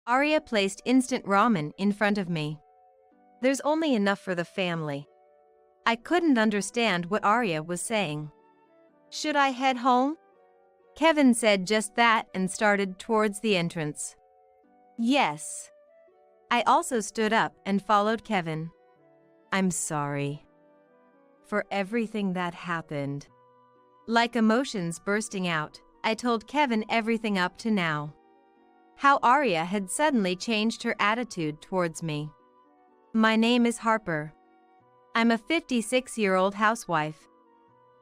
Arya placed instant ramen in front of me. There's only enough for the family. I couldn't understand what Arya was saying. Should I head home? Kevin said just that and started towards the entrance. Yes. I also stood up and followed Kevin. I'm sorry for everything that happened. Like emotions bursting out, I told Kevin everything up to now. How Arya had suddenly changed her attitude towards me. My name is Harper. I'm a 56-year-old housewife.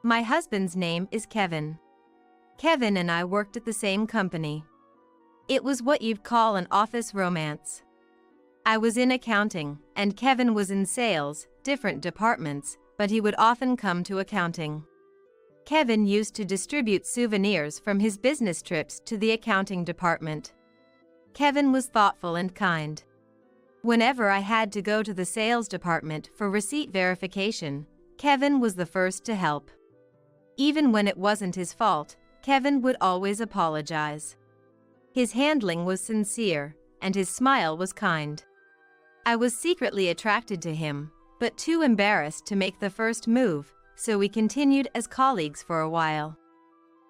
My husband's name is Kevin. Kevin and I worked at the same company. It was what you'd call an office romance. I was in accounting, and Kevin was in sales, different departments, but he would often come to accounting. Kevin used to distribute souvenirs from his business trips to the accounting department. Kevin was thoughtful and kind. Whenever I had to go to the sales department for receipt verification, Kevin was the first to help. Even when it wasn't his fault, Kevin would always apologize. His handling was sincere, and his smile was kind. I was secretly attracted to him, but too embarrassed to make the first move, so we continued as colleagues for a while.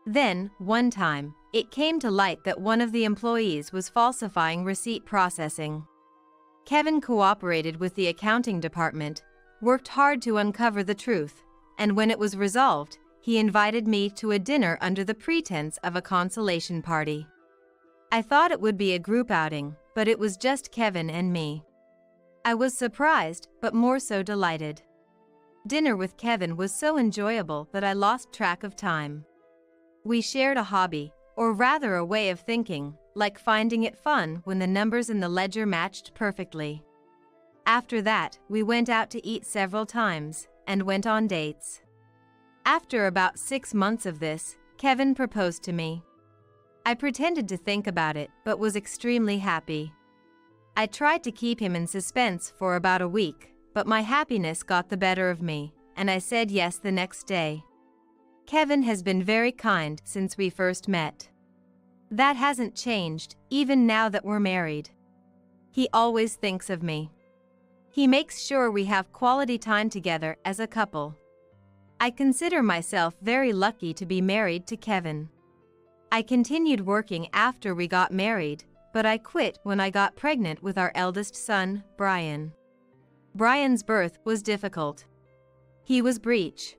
Then, one time, it came to light that one of the employees was falsifying receipt processing. Kevin cooperated with the accounting department, worked hard to uncover the truth, and when it was resolved, he invited me to a dinner under the pretense of a consolation party. I thought it would be a group outing, but it was just Kevin and me. I was surprised, but more so delighted. Dinner with Kevin was so enjoyable that I lost track of time. We shared a hobby, or rather a way of thinking, like finding it fun when the numbers in the ledger matched perfectly. After that, we went out to eat several times, and went on dates. After about 6 months of this, Kevin proposed to me. I pretended to think about it, but was extremely happy. I tried to keep him in suspense for about a week, but my happiness got the better of me, and I said yes the next day. Kevin has been very kind since we first met. That hasn't changed, even now that we're married. He always thinks of me. He makes sure we have quality time together as a couple. I consider myself very lucky to be married to Kevin. I continued working after we got married, but I quit when I got pregnant with our eldest son, Brian. Brian's birth was difficult. He was breech.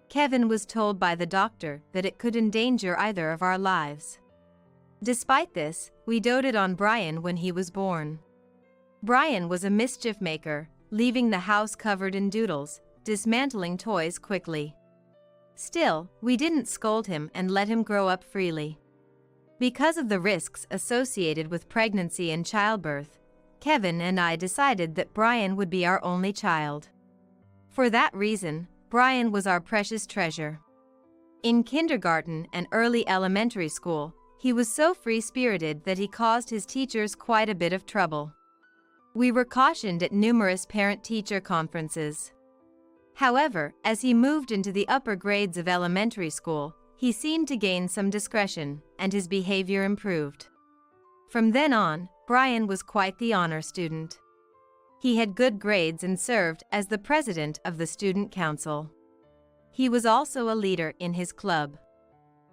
Kevin was told by the doctor that it could endanger either of our lives. Despite this, we doted on Brian when he was born. Brian was a mischief maker, leaving the house covered in doodles, dismantling toys quickly. Still, we didn't scold him and let him grow up freely. Because of the risks associated with pregnancy and childbirth, Kevin and I decided that Brian would be our only child. For that reason, Brian was our precious treasure. In kindergarten and early elementary school, he was so free-spirited that he caused his teachers quite a bit of trouble. We were cautioned at numerous parent-teacher conferences. However, as he moved into the upper grades of elementary school, he seemed to gain some discretion, and his behavior improved. From then on, Brian was quite the honor student. He had good grades and served as the president of the student council. He was also a leader in his club.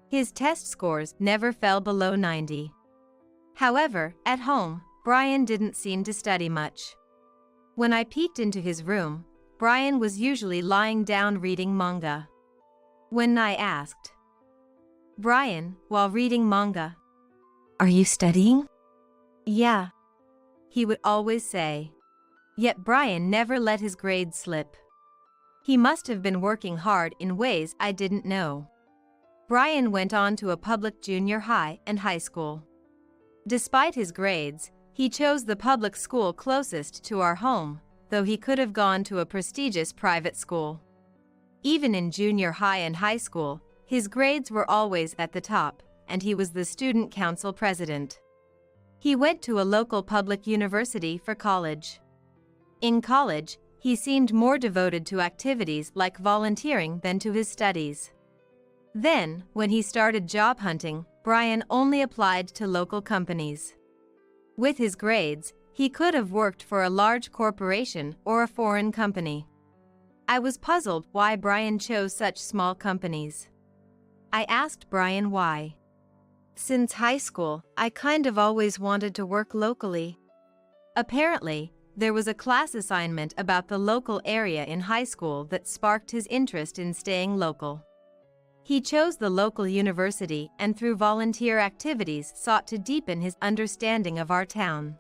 His test scores never fell below 90. However, at home, Brian didn't seem to study much. When I peeked into his room, Brian was usually lying down reading manga. When I asked, "Brian, while reading manga, are you studying?" "Yeah," he would always say. Yet Brian never let his grades slip. He must have been working hard in ways I didn't know. Brian went on to a public junior high and high school. Despite his grades, he chose the public school closest to our home, though he could have gone to a prestigious private school. Even in junior high and high school, his grades were always at the top, and he was the student council president. He went to a local public university for college. In college, he seemed more devoted to activities like volunteering than to his studies. Then, when he started job hunting, Brian only applied to local companies. With his grades, he could have worked for a large corporation or a foreign company. I was puzzled why Brian chose such small companies. I asked Brian why. Since high school, I kind of always wanted to work locally. Apparently, there was a class assignment about the local area in high school that sparked his interest in staying local. He chose the local university and through volunteer activities sought to deepen his understanding of our town.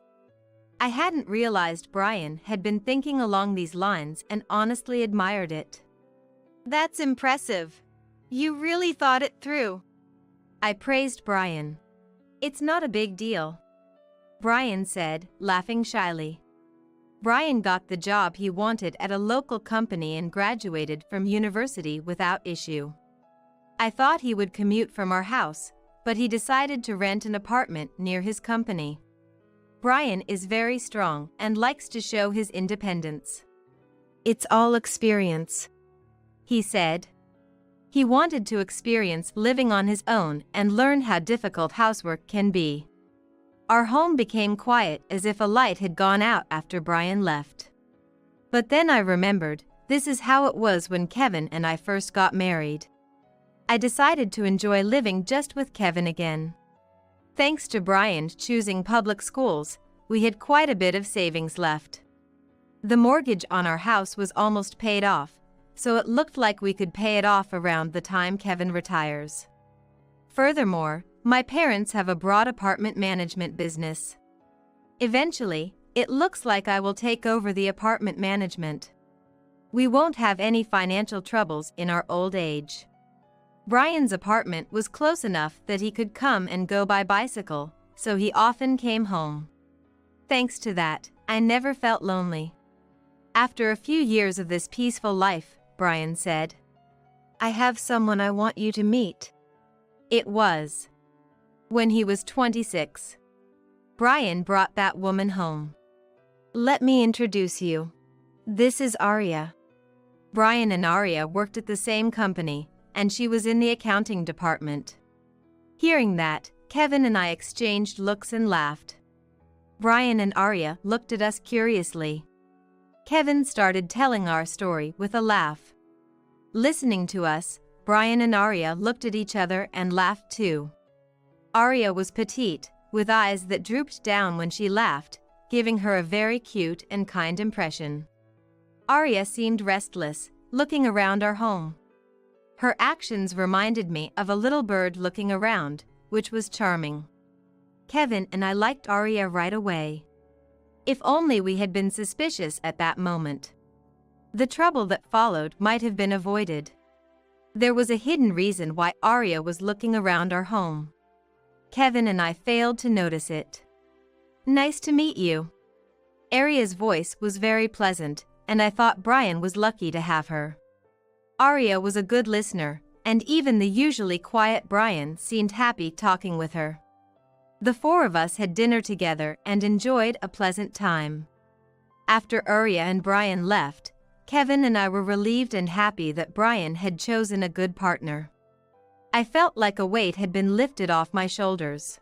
I hadn't realized Brian had been thinking along these lines and honestly admired it. That's impressive. You really thought it through. I praised Brian. It's not a big deal, Brian said, laughing shyly. Brian got the job he wanted at a local company and graduated from university without issue. I thought he would commute from our house, but he decided to rent an apartment near his company. Brian is very strong and likes to show his independence. It's all experience, he said. He wanted to experience living on his own and learn how difficult housework can be. Our home became quiet as if a light had gone out after Brian left. But then I remembered, this is how it was when Kevin and I first got married. I decided to enjoy living just with Kevin again. Thanks to Brian choosing public schools, we had quite a bit of savings left. The mortgage on our house was almost paid off, so it looked like we could pay it off around the time Kevin retires. Furthermore, my parents have a broad apartment management business. Eventually, it looks like I will take over the apartment management. We won't have any financial troubles in our old age. Brian's apartment was close enough that he could come and go by bicycle, so he often came home. Thanks to that, I never felt lonely. After a few years of this peaceful life, Brian said, I have someone I want you to meet. It was when he was 26. Brian brought that woman home. Let me introduce you. This is Arya. Brian and Arya worked at the same company, and she was in the accounting department. Hearing that, Kevin and I exchanged looks and laughed. Brian and Arya looked at us curiously. Kevin started telling our story with a laugh. Listening to us, Brian and Arya looked at each other and laughed too. Arya was petite, with eyes that drooped down when she laughed, giving her a very cute and kind impression. Arya seemed restless, looking around our home. Her actions reminded me of a little bird looking around, which was charming. Kevin and I liked Arya right away. If only we had been suspicious at that moment. The trouble that followed might have been avoided. There was a hidden reason why Arya was looking around our home. Kevin and I failed to notice it. Nice to meet you. Arya's voice was very pleasant, and I thought Brian was lucky to have her. Arya was a good listener, and even the usually quiet Brian seemed happy talking with her. The four of us had dinner together and enjoyed a pleasant time. After Arya and Brian left, Kevin and I were relieved and happy that Brian had chosen a good partner. I felt like a weight had been lifted off my shoulders.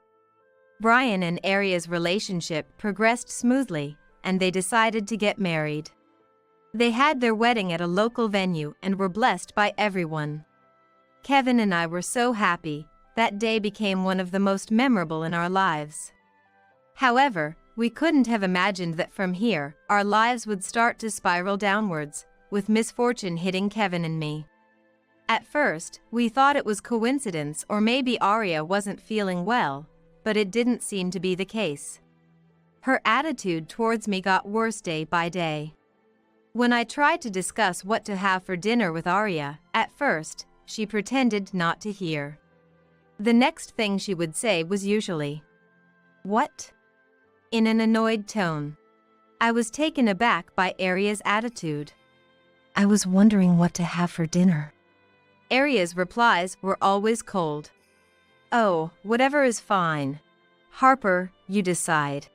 Brian and Arya's relationship progressed smoothly, and they decided to get married. They had their wedding at a local venue and were blessed by everyone. Kevin and I were so happy. That day became one of the most memorable in our lives. However, we couldn't have imagined that from here, our lives would start to spiral downwards, with misfortune hitting Kevin and me. At first, we thought it was coincidence or maybe Arya wasn't feeling well, but it didn't seem to be the case. Her attitude towards me got worse day by day. When I tried to discuss what to have for dinner with Arya, at first, she pretended not to hear. The next thing she would say was usually, "What?" in an annoyed tone. I was taken aback by Arya's attitude. "I was wondering what to have for dinner." Arya's replies were always cold. "Oh, whatever is fine. Harper, you decide."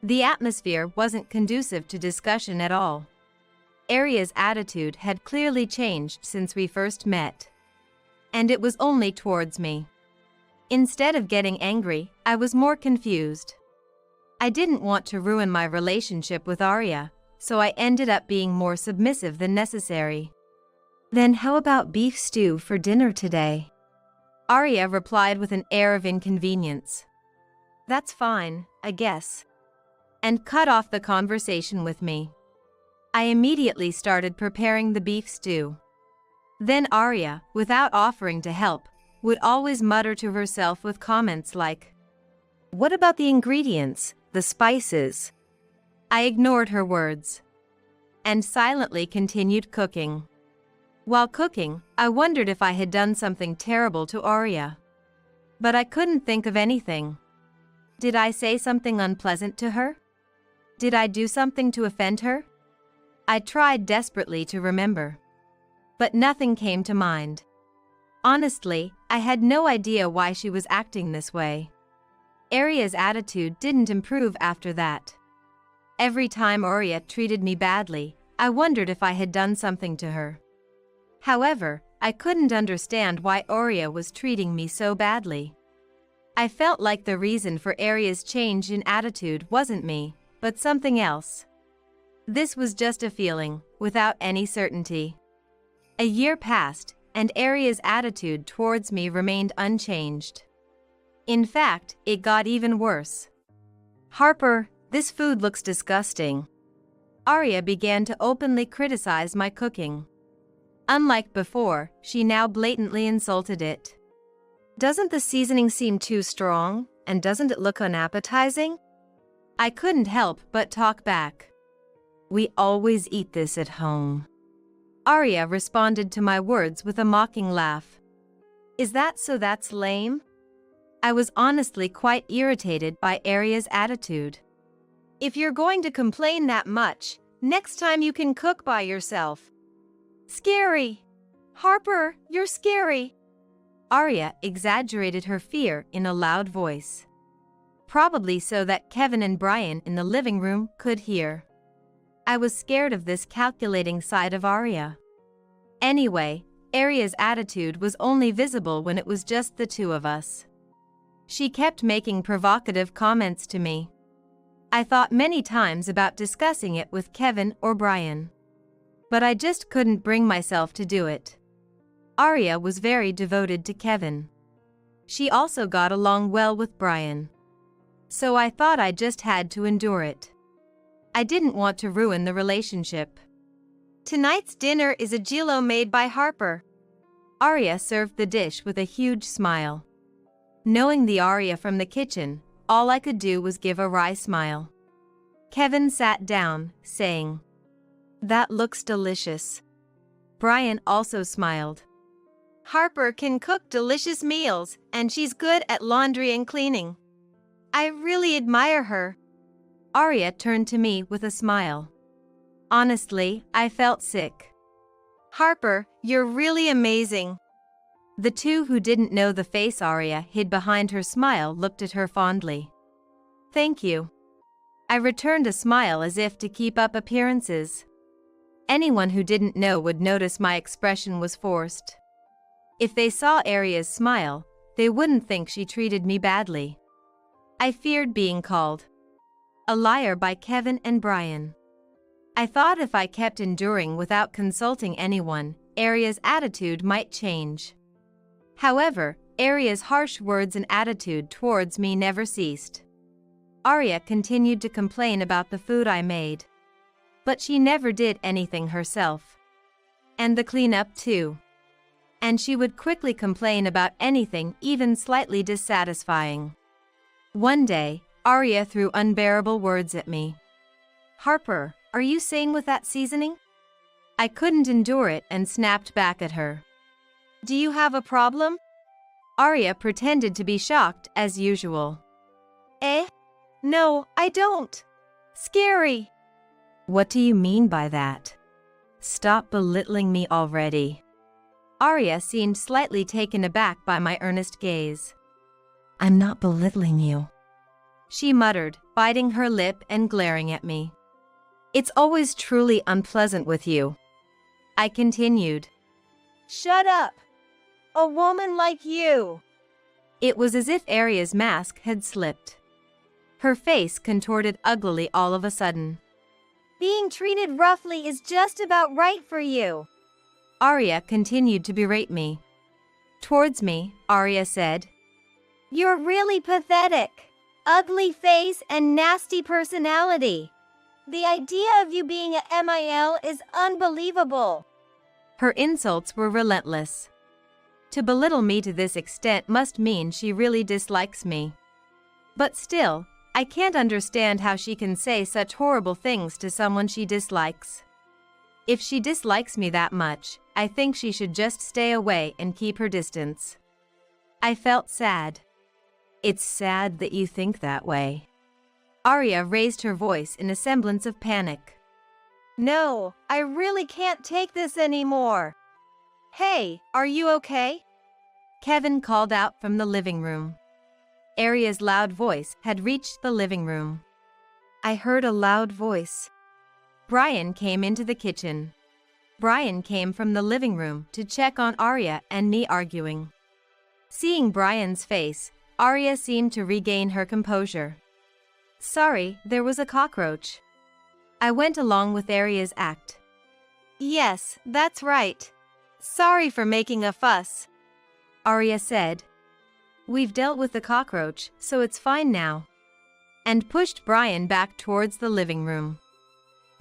The atmosphere wasn't conducive to discussion at all. Arya's attitude had clearly changed since we first met. And it was only towards me. Instead of getting angry, I was more confused. I didn't want to ruin my relationship with Arya, so I ended up being more submissive than necessary. Then how about beef stew for dinner today? Arya replied with an air of inconvenience. That's fine, I guess. And cut off the conversation with me. I immediately started preparing the beef stew. Then Arya, without offering to help, would always mutter to herself with comments like, "What about the ingredients, the spices?" I ignored her words and silently continued cooking. While cooking, I wondered if I had done something terrible to Arya. But I couldn't think of anything. Did I say something unpleasant to her? Did I do something to offend her? I tried desperately to remember. But nothing came to mind. Honestly, I had no idea why she was acting this way. Arya's attitude didn't improve after that. Every time Arya treated me badly, I wondered if I had done something to her. However, I couldn't understand why Arya was treating me so badly. I felt like the reason for Arya's change in attitude wasn't me, but something else. This was just a feeling, without any certainty. A year passed, and Arya's attitude towards me remained unchanged. In fact, it got even worse. "Harper, this food looks disgusting." Arya began to openly criticize my cooking. Unlike before, she now blatantly insulted it. "Doesn't the seasoning seem too strong, and doesn't it look unappetizing?" I couldn't help but talk back. "We always eat this at home." Arya responded to my words with a mocking laugh. "Is that so that's lame?" I was honestly quite irritated by Arya's attitude. "If you're going to complain that much, next time you can cook by yourself." "Scary! Harper, you're scary!" Arya exaggerated her fear in a loud voice. Probably so that Kevin and Brian in the living room could hear. I was scared of this calculating side of Arya. Anyway, Arya's attitude was only visible when it was just the two of us. She kept making provocative comments to me. I thought many times about discussing it with Kevin or Brian. But I just couldn't bring myself to do it. Arya was very devoted to Kevin. She also got along well with Brian. So I thought I just had to endure it. I didn't want to ruin the relationship. "Tonight's dinner is a giallo made by Harper." Arya served the dish with a huge smile. Knowing the Arya from the kitchen, all I could do was give a wry smile. Kevin sat down, saying, "That looks delicious." Brian also smiled. "Harper can cook delicious meals, and she's good at laundry and cleaning. I really admire her." Arya turned to me with a smile. Honestly, I felt sick. "Harper, you're really amazing." The two who didn't know the face Arya hid behind her smile looked at her fondly. "Thank you." I returned a smile as if to keep up appearances. Anyone who didn't know would notice my expression was forced. If they saw Arya's smile, they wouldn't think she treated me badly. I feared being called a liar by Kevin and Brian. I thought if I kept enduring without consulting anyone, Arya's attitude might change. However, Arya's harsh words and attitude towards me never ceased. Arya continued to complain about the food I made. But she never did anything herself. And the cleanup too. And she would quickly complain about anything even slightly dissatisfying. One day, Arya threw unbearable words at me. "Harper, are you sane with that seasoning?" I couldn't endure it and snapped back at her. "Do you have a problem?" Arya pretended to be shocked as usual. No, I don't. Scary." "What do you mean by that? Stop belittling me already." Arya seemed slightly taken aback by my earnest gaze. "I'm not belittling you," she muttered, biting her lip and glaring at me. "It's always truly unpleasant with you," I continued. "Shut up! A woman like you!" It was as if Arya's mask had slipped. Her face contorted uglily all of a sudden. Being treated roughly is just about right for you. Arya continued to berate me. Towards me, Arya said, You're really pathetic. Ugly face and nasty personality. The idea of you being a MIL is unbelievable. Her insults were relentless. To belittle me to this extent must mean she really dislikes me. But still, I can't understand how she can say such horrible things to someone she dislikes. If she dislikes me that much, I think she should just stay away and keep her distance. I felt sad. It's sad that you think that way. Arya raised her voice in a semblance of panic. No, I really can't take this anymore. Hey, are you okay? Kevin called out from the living room. Arya's loud voice had reached the living room. I heard a loud voice. Brian came into the kitchen. Brian came from the living room to check on Arya and me arguing. Seeing Brian's face, Arya seemed to regain her composure. Sorry, there was a cockroach. I went along with Arya's act. Yes, that's right. Sorry for making a fuss, Arya said. We've dealt with the cockroach, so it's fine now. And pushed Brian back towards the living room.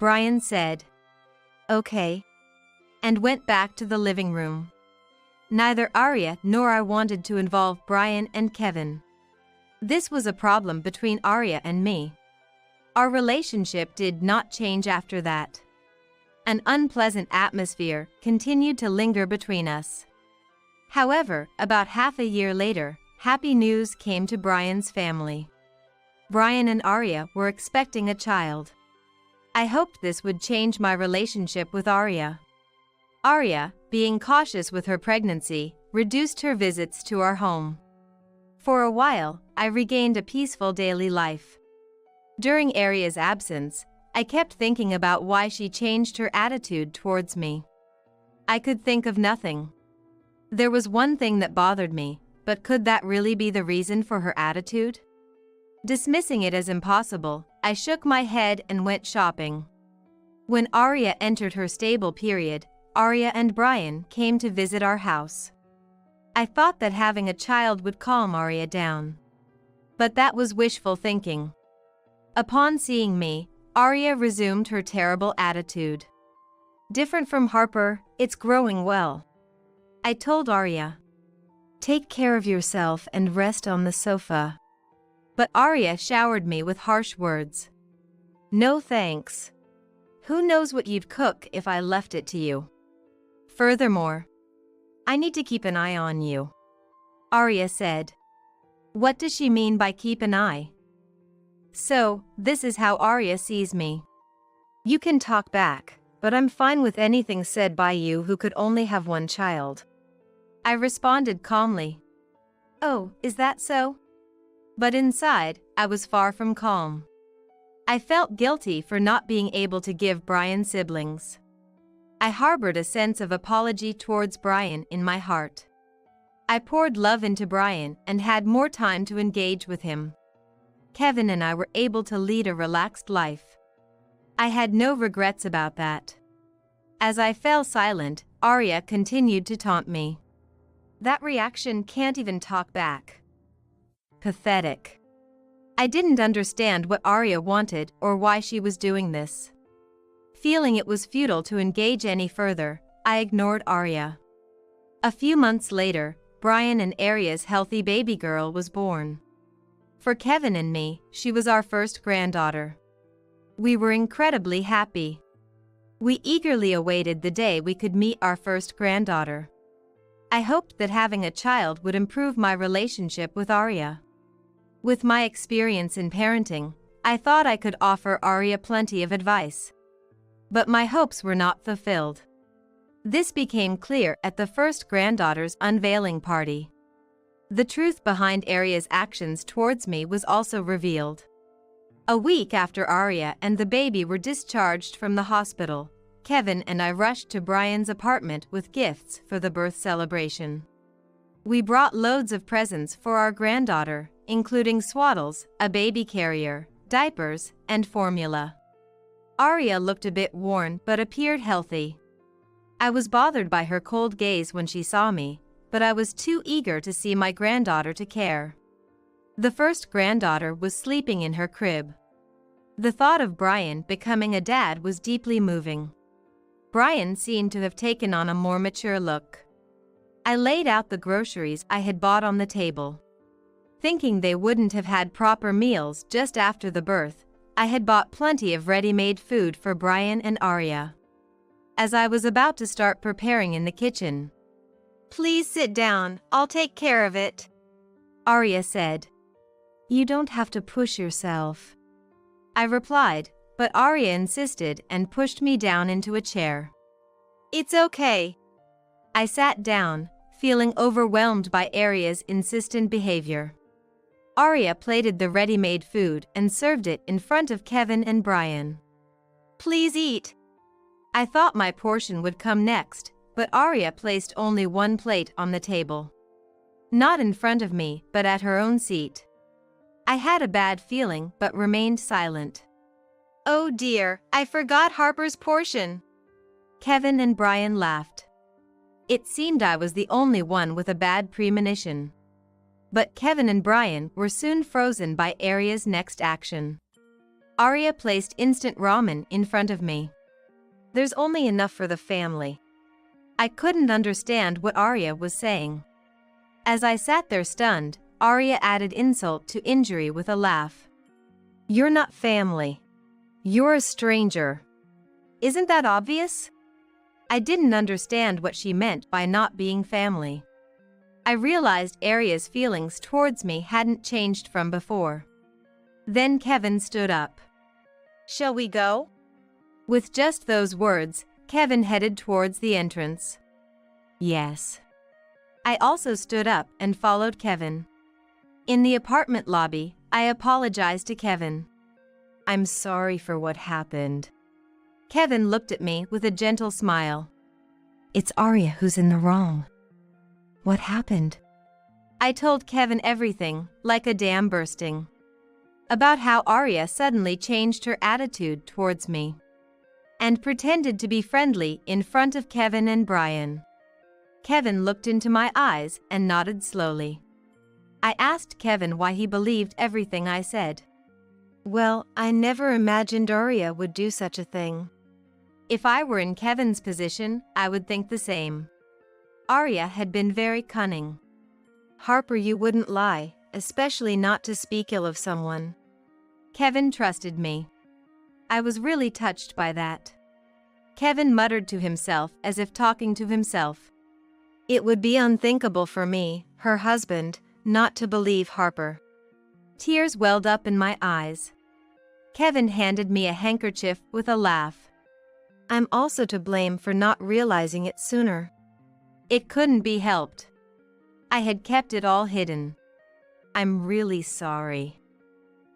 Brian said, Okay, and went back to the living room. Neither Arya nor I wanted to involve Brian and Kevin. This was a problem between Arya and me. Our relationship did not change after that. An unpleasant atmosphere continued to linger between us. However, about half a year later, happy news came to Brian's family. Brian and Arya were expecting a child. I hoped this would change my relationship with Arya. Arya, being cautious with her pregnancy, reduced her visits to our home. For a while, I regained a peaceful daily life. During Arya's absence, I kept thinking about why she changed her attitude towards me. I could think of nothing. There was one thing that bothered me, but could that really be the reason for her attitude? Dismissing it as impossible, I shook my head and went shopping. When Arya entered her stable period, Arya and Brian came to visit our house. I thought that having a child would calm Arya down. But that was wishful thinking. Upon seeing me, Arya resumed her terrible attitude. Different from Harper, it's growing well. I told Arya. Take care of yourself and rest on the sofa. But Arya showered me with harsh words. No thanks. Who knows what you'd cook if I left it to you? Furthermore, I need to keep an eye on you, Arya said. What does she mean by keep an eye? So, this is how Arya sees me. You can talk back, but I'm fine with anything said by you who could only have one child. I responded calmly. Oh, is that so? But inside, I was far from calm. I felt guilty for not being able to give Brian siblings. I harbored a sense of apology towards Brian in my heart. I poured love into Brian and had more time to engage with him. Kevin and I were able to lead a relaxed life. I had no regrets about that. As I fell silent, Arya continued to taunt me. That reaction can't even talk back. Pathetic. I didn't understand what Arya wanted or why she was doing this. Feeling it was futile to engage any further, I ignored Arya. A few months later, Brian and Arya's healthy baby girl was born. For Kevin and me, she was our first granddaughter. We were incredibly happy. We eagerly awaited the day we could meet our first granddaughter. I hoped that having a child would improve my relationship with Arya. With my experience in parenting, I thought I could offer Arya plenty of advice. But my hopes were not fulfilled. This became clear at the first granddaughter's unveiling party. The truth behind Arya's actions towards me was also revealed. A week after Arya and the baby were discharged from the hospital, Kevin and I rushed to Brian's apartment with gifts for the birth celebration. We brought loads of presents for our granddaughter, including swaddles, a baby carrier, diapers, and formula. Arya looked a bit worn but appeared healthy. I was bothered by her cold gaze when she saw me, but I was too eager to see my granddaughter to care. The first granddaughter was sleeping in her crib. The thought of Brian becoming a dad was deeply moving. Brian seemed to have taken on a more mature look. I laid out the groceries I had bought on the table. Thinking they wouldn't have had proper meals just after the birth, I had bought plenty of ready-made food for Brian and Arya. As I was about to start preparing in the kitchen, "Please sit down, I'll take care of it," Arya said. "You don't have to push yourself," I replied, but Arya insisted and pushed me down into a chair. "It's okay." I sat down, feeling overwhelmed by Arya's insistent behavior. Arya plated the ready-made food and served it in front of Kevin and Brian. "Please eat." I thought my portion would come next, but Arya placed only one plate on the table. Not in front of me, but at her own seat. I had a bad feeling but remained silent. "Oh dear, I forgot Harper's portion." Kevin and Brian laughed. It seemed I was the only one with a bad premonition. But Kevin and Brian were soon frozen by Arya's next action. Arya placed instant ramen in front of me. "There's only enough for the family." I couldn't understand what Arya was saying. As I sat there stunned, Arya added insult to injury with a laugh. "You're not family. You're a stranger. Isn't that obvious?" I didn't understand what she meant by not being family. I realized Arya's feelings towards me hadn't changed from before. Then Kevin stood up. "Shall we go?" With just those words, Kevin headed towards the entrance. Yes. I also stood up and followed Kevin. In the apartment lobby, I apologized to Kevin. "I'm sorry for what happened." Kevin looked at me with a gentle smile. "It's Arya who's in the wrong." "What happened?" I told Kevin everything, like a dam bursting. About how Arya suddenly changed her attitude towards me and pretended to be friendly in front of Kevin and Brian. Kevin looked into my eyes and nodded slowly. I asked Kevin why he believed everything I said. "Well, I never imagined Arya would do such a thing. If I were in Kevin's position, I would think the same. Arya had been very cunning. Harper, you wouldn't lie, especially not to speak ill of someone." Kevin trusted me. I was really touched by that. Kevin muttered to himself as if talking to himself. "It would be unthinkable for me, her husband, not to believe Harper." Tears welled up in my eyes. Kevin handed me a handkerchief with a laugh. "I'm also to blame for not realizing it sooner." It couldn't be helped. I had kept it all hidden. "I'm really sorry."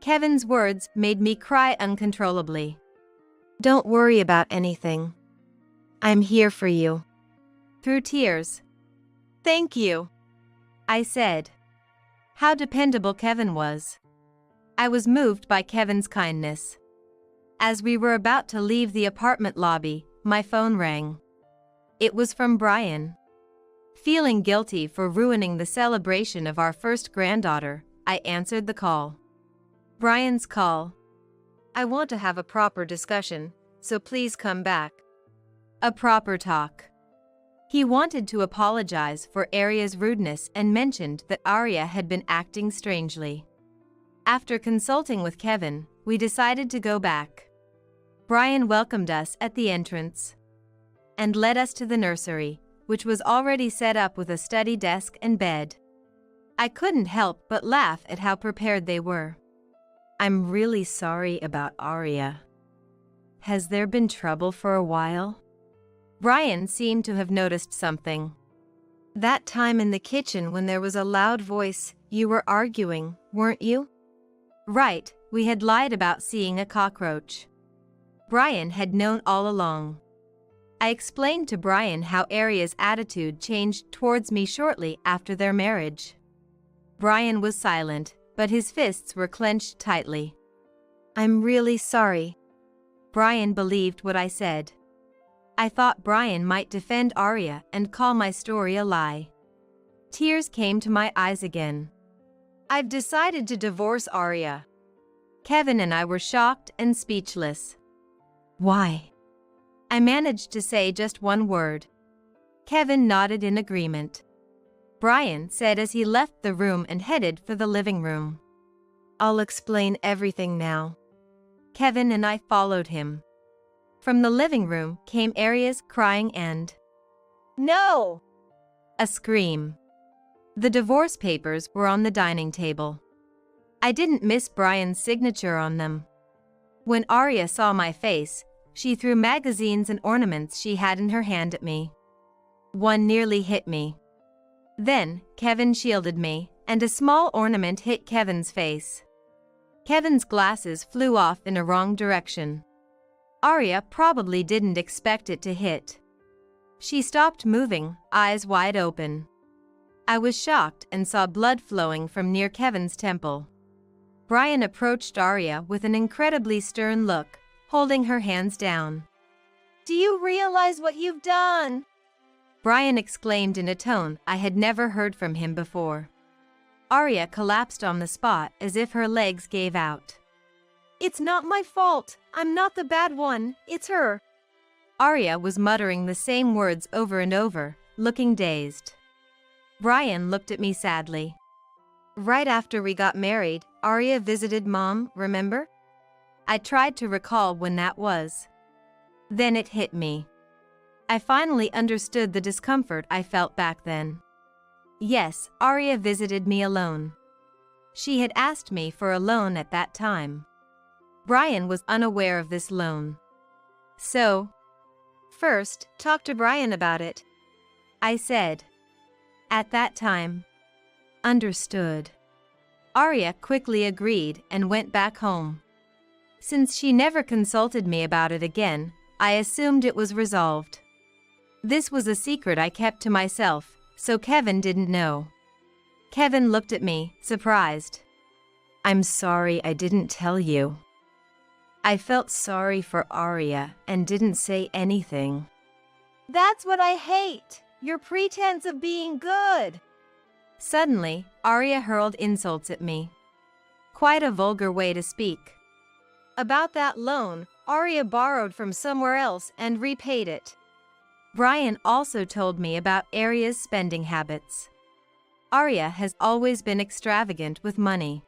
Kevin's words made me cry uncontrollably. "Don't worry about anything. I'm here for you." Through tears. "Thank you," I said. How dependable Kevin was. I was moved by Kevin's kindness. As we were about to leave the apartment lobby, my phone rang. It was from Brian. Feeling guilty for ruining the celebration of our first granddaughter, I answered the call. Brian's call. "I want to have a proper discussion, so please come back." A proper talk. He wanted to apologize for Arya's rudeness and mentioned that Arya had been acting strangely. After consulting with Kevin, we decided to go back. Brian welcomed us at the entrance and led us to the nursery, which was already set up with a study desk and bed. I couldn't help but laugh at how prepared they were. "I'm really sorry about Arya. Has there been trouble for a while?" Brian seemed to have noticed something. "That time in the kitchen when there was a loud voice, you were arguing, weren't you?" Right, we had lied about seeing a cockroach. Brian had known all along. I explained to Brian how Arya's attitude changed towards me shortly after their marriage. Brian was silent, but his fists were clenched tightly. "I'm really sorry." Brian believed what I said. I thought Brian might defend Arya and call my story a lie. Tears came to my eyes again. "I've decided to divorce Arya." Kevin and I were shocked and speechless. "Why?" I managed to say just one word. Kevin nodded in agreement. Brian said as he left the room and headed for the living room. "I'll explain everything now." Kevin and I followed him. From the living room came Arya's crying and "No!" a scream. The divorce papers were on the dining table. I didn't miss Brian's signature on them. When Arya saw my face, she threw magazines and ornaments she had in her hand at me. One nearly hit me. Then, Kevin shielded me, and a small ornament hit Kevin's face. Kevin's glasses flew off in a wrong direction. Arya probably didn't expect it to hit. She stopped moving, eyes wide open. I was shocked and saw blood flowing from near Kevin's temple. Brian approached Arya with an incredibly stern look, holding her hands down. "Do you realize what you've done?" Brian exclaimed in a tone I had never heard from him before. Arya collapsed on the spot as if her legs gave out. "It's not my fault. I'm not the bad one. It's her." Arya was muttering the same words over and over, looking dazed. Brian looked at me sadly. "Right after we got married, Arya visited Mom, remember?" I tried to recall when that was. Then it hit me. I finally understood the discomfort I felt back then. Yes, Arya visited me alone. She had asked me for a loan at that time. Brian was unaware of this loan. "So, first, talk to Brian about it," I said. At that time. "Understood." Arya quickly agreed and went back home. Since she never consulted me about it again, I assumed it was resolved. This was a secret I kept to myself, so Kevin didn't know. Kevin looked at me, surprised. "I'm sorry I didn't tell you." I felt sorry for Arya and didn't say anything. "That's what I hate, your pretense of being good." Suddenly, Arya hurled insults at me. Quite a vulgar way to speak. "About that loan, Arya borrowed from somewhere else and repaid it." Brian also told me about Arya's spending habits. Arya has always been extravagant with money.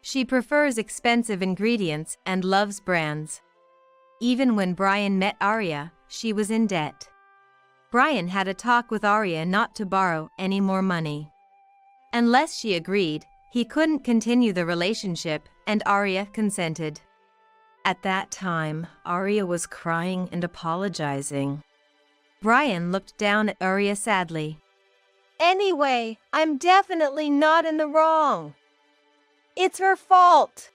She prefers expensive ingredients and loves brands. Even when Brian met Arya, she was in debt. Brian had a talk with Arya not to borrow any more money. Unless she agreed, he couldn't continue the relationship, and Arya consented. At that time, Arya was crying and apologizing. Brian looked down at Arya sadly. "Anyway, I'm definitely not in the wrong. It's her fault."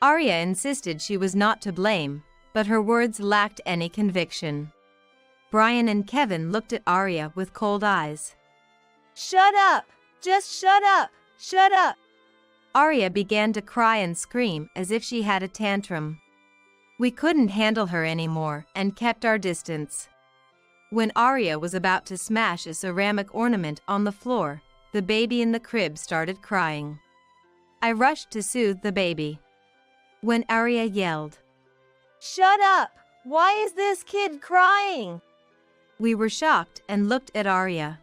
Arya insisted she was not to blame, but her words lacked any conviction. Brian and Kevin looked at Arya with cold eyes. "Shut up! Just shut up! Shut up!" Arya began to cry and scream as if she had a tantrum. We couldn't handle her anymore and kept our distance. When Arya was about to smash a ceramic ornament on the floor, the baby in the crib started crying. I rushed to soothe the baby. When Arya yelled, "Shut up! Why is this kid crying?" we were shocked and looked at Arya.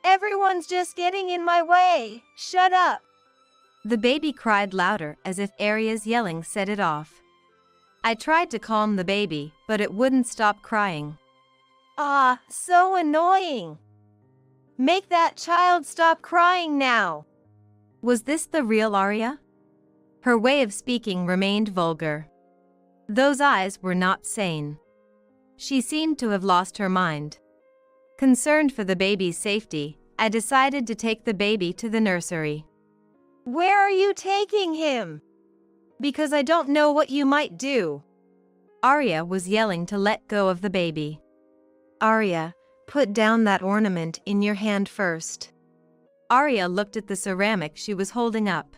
"Everyone's just getting in my way. Shut up!" The baby cried louder as if Arya's yelling set it off. I tried to calm the baby, but it wouldn't stop crying. "Ah, so annoying. Make that child stop crying now." Was this the real Arya? Her way of speaking remained vulgar. Those eyes were not sane. She seemed to have lost her mind. Concerned for the baby's safety, I decided to take the baby to the nursery. "Where are you taking him?" "Because I don't know what you might do." Arya was yelling to let go of the baby. "Arya, put down that ornament in your hand first." Arya looked at the ceramic she was holding up.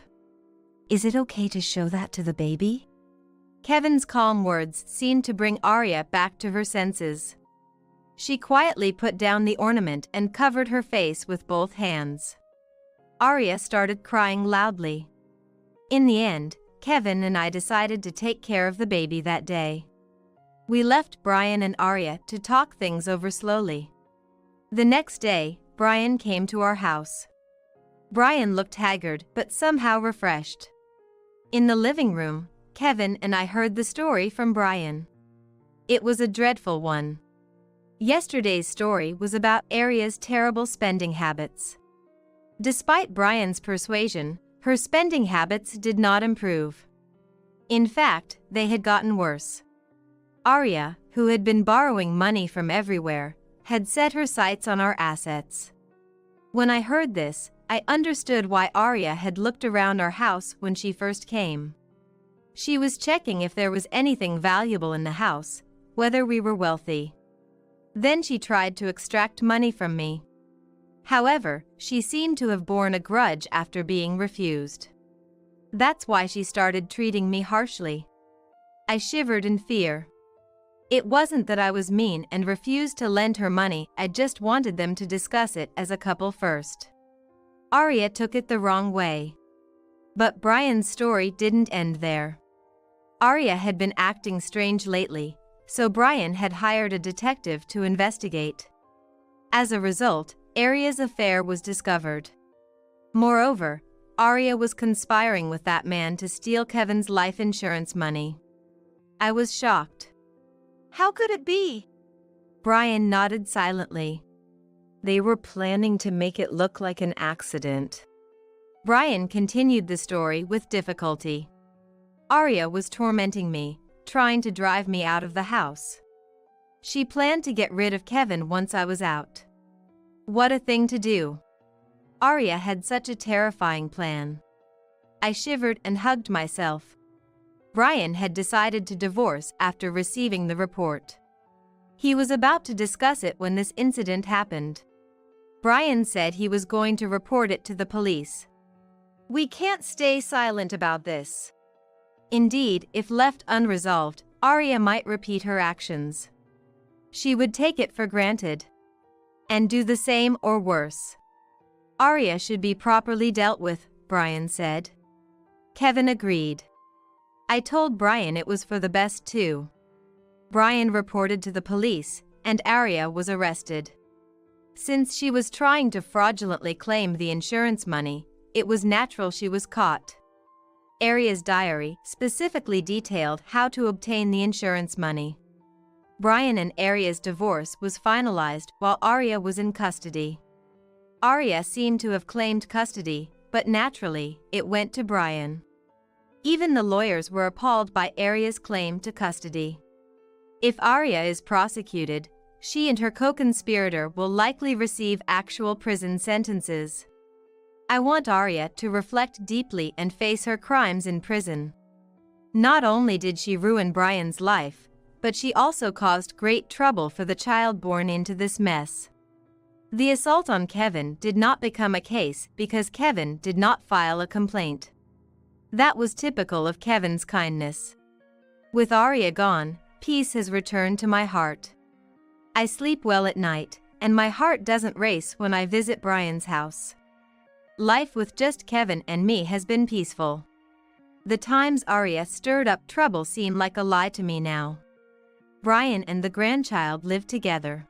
Is it okay to show that to the baby? Kevin's calm words seemed to bring Arya back to her senses. She quietly put down the ornament and covered her face with both hands. Arya started crying loudly. In the end, Kevin and I decided to take care of the baby that day. We left Brian and Arya to talk things over slowly. The next day, Brian came to our house. Brian looked haggard but somehow refreshed. In the living room, Kevin and I heard the story from Brian. It was a dreadful one. Yesterday's story was about Arya's terrible spending habits. Despite Brian's persuasion, her spending habits did not improve. In fact, they had gotten worse. Arya, who had been borrowing money from everywhere, had set her sights on our assets. When I heard this, I understood why Arya had looked around our house when she first came. She was checking if there was anything valuable in the house, whether we were wealthy. Then she tried to extract money from me. However, she seemed to have borne a grudge after being refused. That's why she started treating me harshly. I shivered in fear. It wasn't that I was mean and refused to lend her money, I just wanted them to discuss it as a couple first. Arya took it the wrong way. But Brian's story didn't end there. Arya had been acting strange lately, so Brian had hired a detective to investigate. As a result, Arya's affair was discovered. Moreover, Arya was conspiring with that man to steal Kevin's life insurance money. I was shocked. How could it be? Brian nodded silently. They were planning to make it look like an accident. Brian continued the story with difficulty. Arya was tormenting me, trying to drive me out of the house. She planned to get rid of Kevin once I was out. What a thing to do. Arya had such a terrifying plan. I shivered and hugged myself. Brian had decided to divorce after receiving the report. He was about to discuss it when this incident happened. Brian said he was going to report it to the police. We can't stay silent about this. Indeed, if left unresolved, Arya might repeat her actions. She would take it for granted and do the same or worse. Arya should be properly dealt with, Brian said. Kevin agreed. I told Brian it was for the best too. Brian reported to the police, and Arya was arrested. Since she was trying to fraudulently claim the insurance money, it was natural she was caught. Arya's diary specifically detailed how to obtain the insurance money. Brian and Arya's divorce was finalized while Arya was in custody. Arya seemed to have claimed custody, but naturally, it went to Brian. Even the lawyers were appalled by Arya's claim to custody. If Arya is prosecuted, she and her co-conspirator will likely receive actual prison sentences. I want Arya to reflect deeply and face her crimes in prison. Not only did she ruin Brian's life, but she also caused great trouble for the child born into this mess. The assault on Kevin did not become a case because Kevin did not file a complaint. That was typical of Kevin's kindness. With Arya gone, peace has returned to my heart. I sleep well at night, and my heart doesn't race when I visit Brian's house. Life with just Kevin and me has been peaceful. The times Arya stirred up trouble seem like a lie to me now. Brian and the grandchild live together.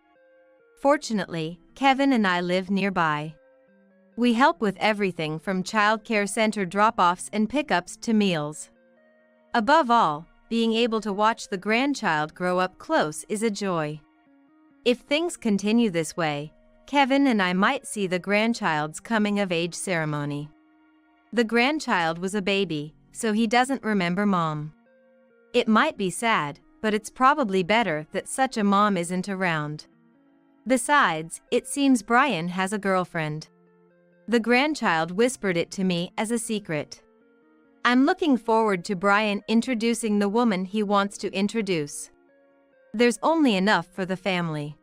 Fortunately, Kevin and I live nearby. We help with everything from childcare center drop-offs and pickups to meals. Above all, being able to watch the grandchild grow up close is a joy. If things continue this way, Kevin and I might see the grandchild's coming-of-age ceremony. The grandchild was a baby, so he doesn't remember mom. It might be sad, but it's probably better that such a mom isn't around. Besides, it seems Brian has a girlfriend. The grandchild whispered it to me as a secret. I'm looking forward to Brian introducing the woman he wants to introduce. There's only enough for the family.